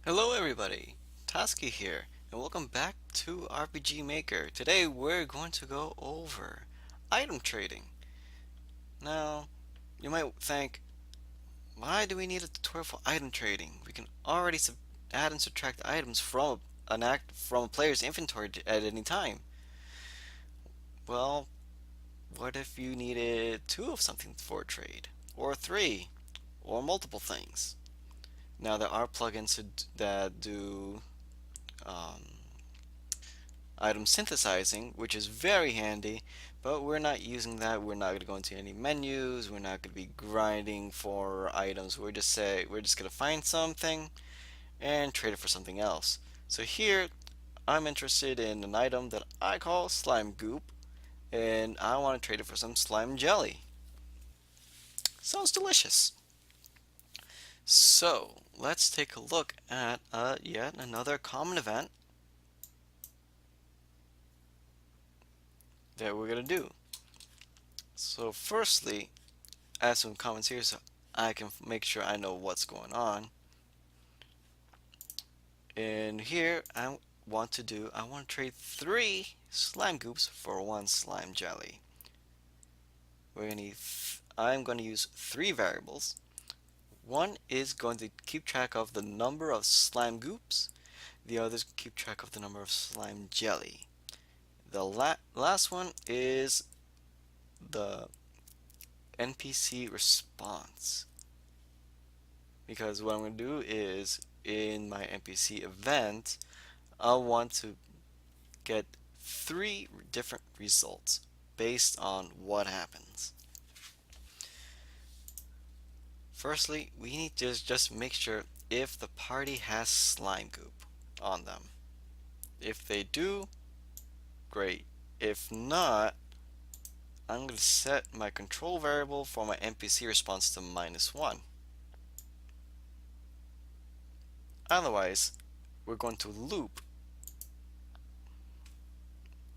Hello everybody, Tasky here, and welcome back to RPG Maker. Today we're going to go over item trading. Now, you might think, why do we need a tutorial for item trading? We can already add and subtract items from from a player's inventory at any time. Well, what if you needed two of something for a trade, or three, or multiple things? Now there are plugins that do um, item synthesizing, which is very handy, but we're not using that. We're not going to go into any menus. We're not going to be grinding for items. We're just going to find something and trade it for something else. So here I'm interested in an item that I call slime goop, and I want to trade it for some slime jelly. Sounds delicious. So let's take a look at yet another common event that we're going to do. So firstly, add some comments here so I can make sure I know what's going on. And here I want to trade 3 slime goops for 1 slime jelly. I'm going to use 3 variables. One is going to keep track of the number of slime goops. The others keep track of the number of slime jelly. The last one is the NPC response. Because what I'm going to do is in my NPC event, I want to get 3 different results based on what happens. Firstly, we need to just make sure if the party has slime goop on them. If they do, great. If not, I'm going to set my control variable for my NPC response to -1. Otherwise, we're going to loop.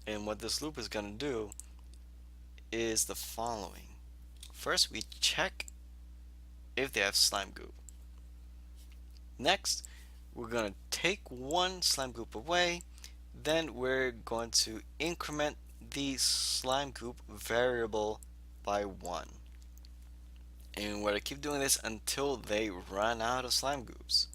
And what this loop is going to do is the following. First, we check if they have slime goop. Next, we're going to take 1 slime goop away. Then we're going to increment the slime goop variable by 1. And we're going to keep doing this until they run out of slime goops.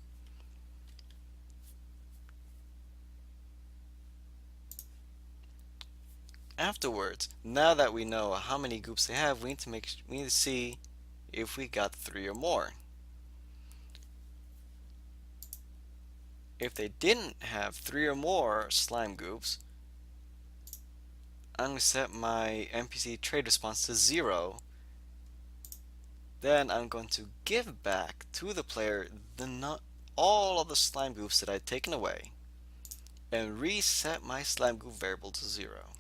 Afterwards, now that we know how many goops they have, we need to see if we got 3 or more. If they didn't have 3 or more slime goops, I'm going to set my NPC trade response to 0. Then I'm going to give back to the player all of the slime goops that I'd taken away and reset my slime goop variable to 0.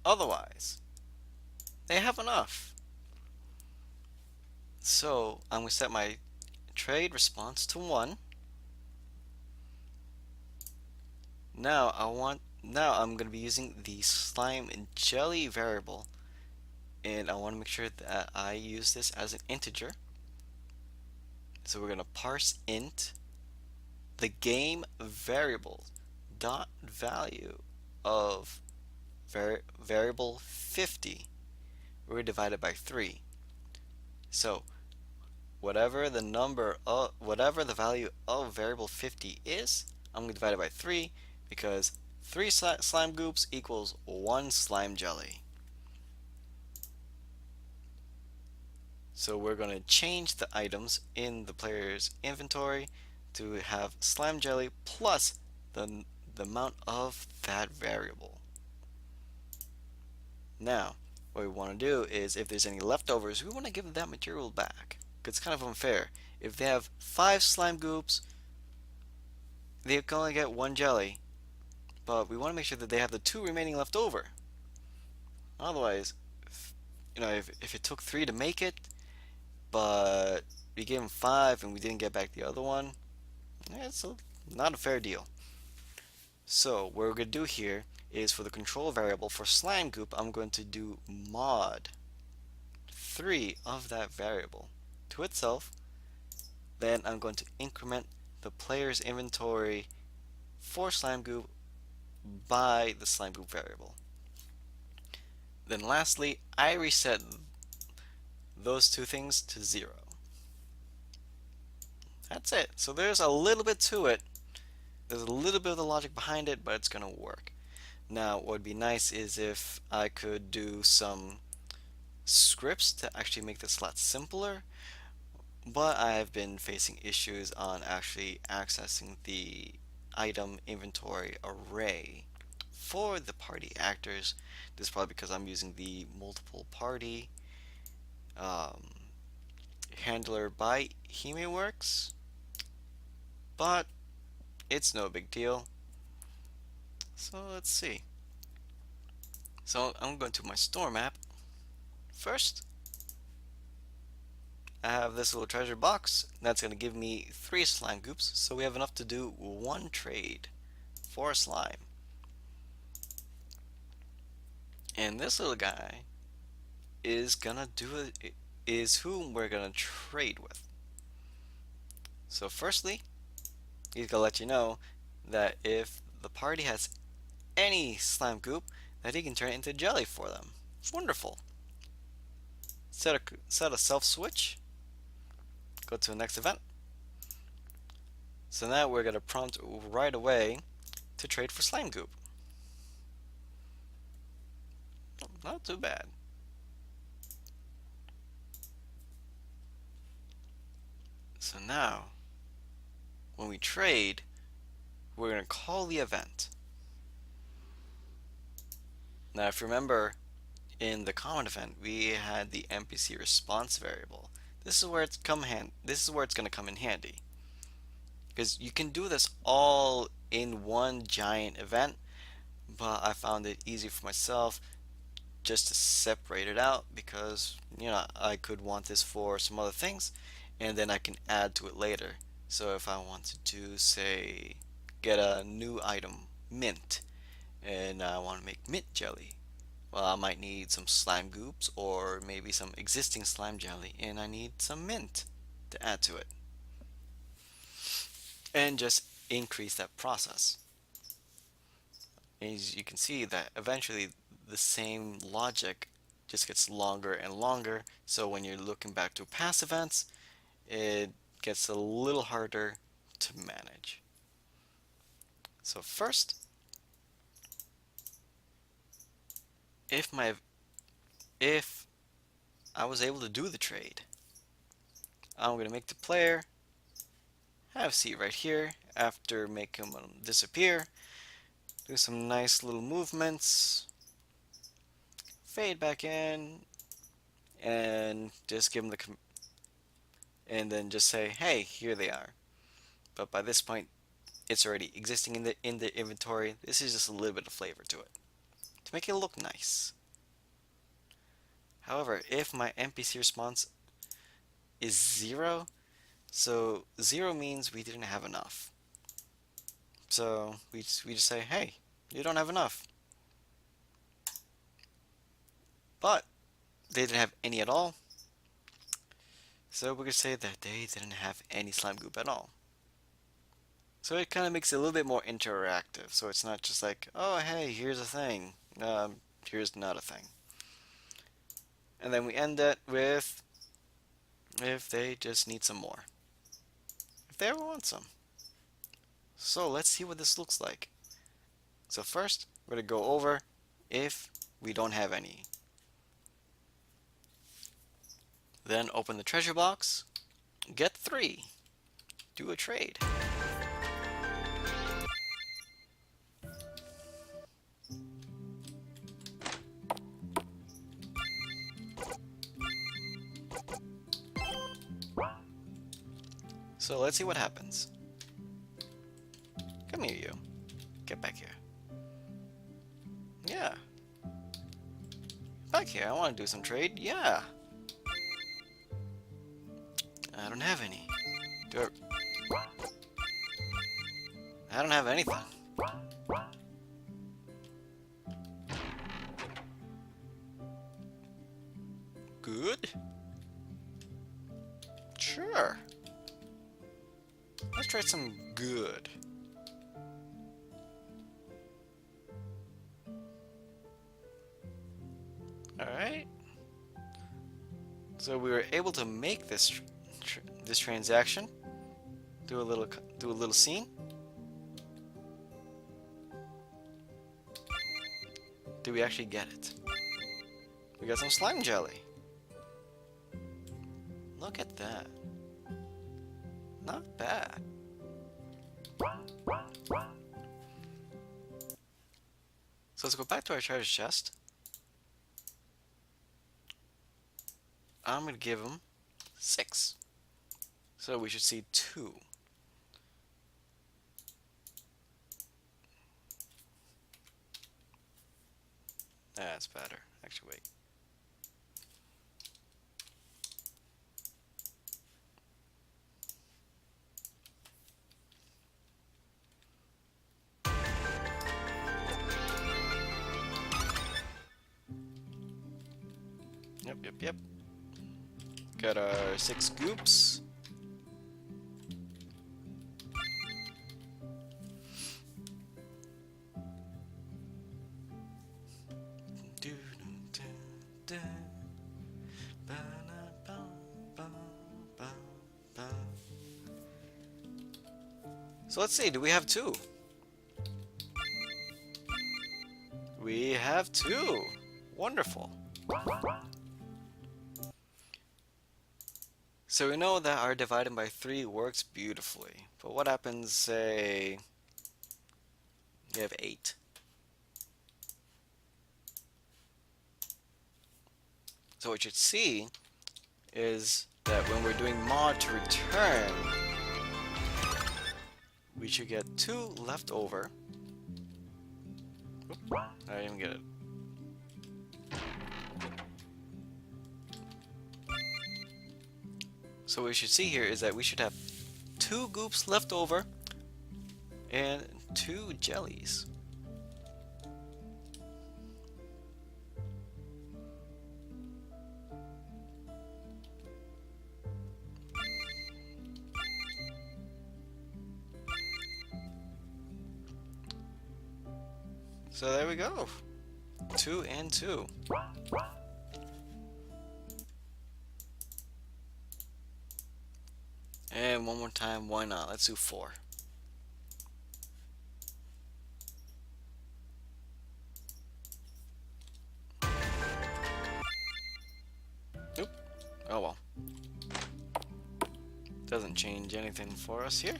Otherwise, they have enough. So I'm going to set my trade response to 1. Now I'm going to be using the slime and jelly variable, and I want to make sure that I use this as an integer. So we're going to parse int the game variable dot value of variable 50. We're divided by 3. So whatever the value of variable 50 is, I'm going to divide it by 3 because 3 slime goops equals 1 slime jelly. So we're going to change the items in the player's inventory to have slime jelly plus the amount of that variable. Now, what we want to do is if there's any leftovers, we want to give that material back. It's kind of unfair. If they have 5 slime goops, they can only get 1 jelly, but we want to make sure that they have the 2 remaining left over. Otherwise, if it took 3 to make it, but we gave them 5 and we didn't get back the other one, it's not a fair deal. So what we're going to do here is for the control variable for slime goop, I'm going to do mod 3 of that variable. to itself. Then I'm going to increment the player's inventory for slime goop by the slime goop variable. Then lastly, I reset those two things to 0. That's it. So there's a little bit to it. There's a little bit of the logic behind it, but it's going to work. Now, what would be nice is if I could do some scripts to actually make this a lot simpler, but I've been facing issues on actually accessing the item inventory array for the party actors. This is probably because I'm using the multiple party um, handler by HimeWorks, but it's no big deal. So let's see. So I'm going to my store map. First, I have this little treasure box that's going to give me 3 slime goops, so we have enough to do 1 trade for slime. And this little guy is gonna do it, is who we're gonna trade with. So firstly, he's gonna let you know that if the party has any slime goop, that he can turn it into jelly for them. Wonderful. Set a self switch. Go to the next event. So now we're gonna prompt right away to trade for slime goop. Not too bad. So now, when we trade, we're gonna call the event. Now, if you remember, in the comment event, we had the NPC response variable. This is where it's gonna come in handy, because you can do this all in one giant event, but I found it easy for myself just to separate it out, because I could want this for some other things, and then I can add to it later. So if I want to do, say, get a new item, mint, and I want to make mint jelly, well, I might need some slime goops or maybe some existing slime jelly, and I need some mint to add to it, and just increase that process. As you can see, that eventually the same logic just gets longer and longer, so when you're looking back to past events, it gets a little harder to manage. So first, if I was able to do the trade, I'm going to make the player have a seat right here. After making them disappear, do some nice little movements, fade back in, and just give them and then just say, hey, here they are. But by this point, it's already existing in the inventory. This is just a little bit of flavor to it to make it look nice. However, if my NPC response is 0, so 0 means we didn't have enough. So we just say, hey, you don't have enough. But they didn't have any at all, so we're going to say that they didn't have any slime goop at all. So it kind of makes it a little bit more interactive, so it's not just like, oh hey, here's a thing, here's not a thing. And then we end it with, if they just need some more, if they ever want some. So let's see what this looks like. So first, we're going to go over if we don't have any. Then open the treasure box, get 3, do a trade. So let's see what happens. Come here, you. Get back here. Yeah. Back here, I want to do some trade. Yeah. I don't have any. I don't have anything. Good. Sure. Let's try some good. Alright. So we were able to make this this transaction. Do a little scene. Do we actually get it? We got some slime jelly. Look at that. Not bad. So let's go back to our treasure chest. I'm gonna give him 6. So we should see 2. That's better. Actually, wait. Yep. Got our 6 goops. So let's see, do we have 2? We have 2. Wonderful. So we know that our dividing by 3 works beautifully. But what happens, say, we have 8. So what you should see is that when we're doing mod to return, we should get 2 left over. Oop, I didn't even get it. So what we should see here is that we should have 2 goops left over and 2 jellies. So there we go. 2 and 2. And one more time, why not? Let's do 4. Oop. Oh well. Doesn't change anything for us here.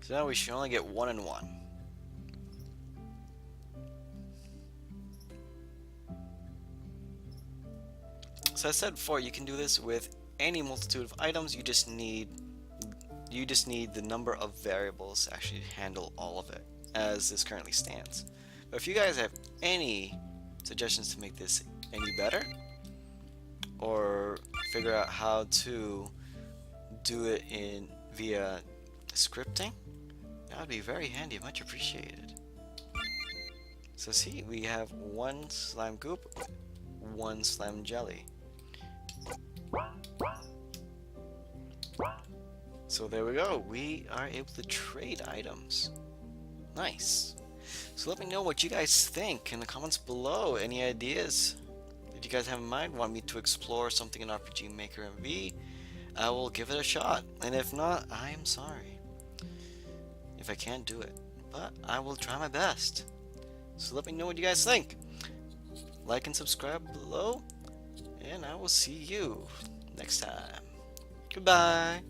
So now we should only get 1 and 1. So as I said before, you can do this with any multitude of items. You just need the number of variables to actually handle all of it as this currently stands. But if you guys have any suggestions to make this any better, or figure out how to do it via scripting, that would be very handy, much appreciated. So see, we have 1 slime goop, 1 slime jelly. So there we go, we are able to trade items. Nice. So let me know what you guys think in the comments below. Any ideas that you guys have in mind? Want me to explore something in RPG Maker MV? I will give it a shot. And if not, I am sorry if I can't do it. But I will try my best. So let me know what you guys think. Like and subscribe below. And I will see you next time. Goodbye.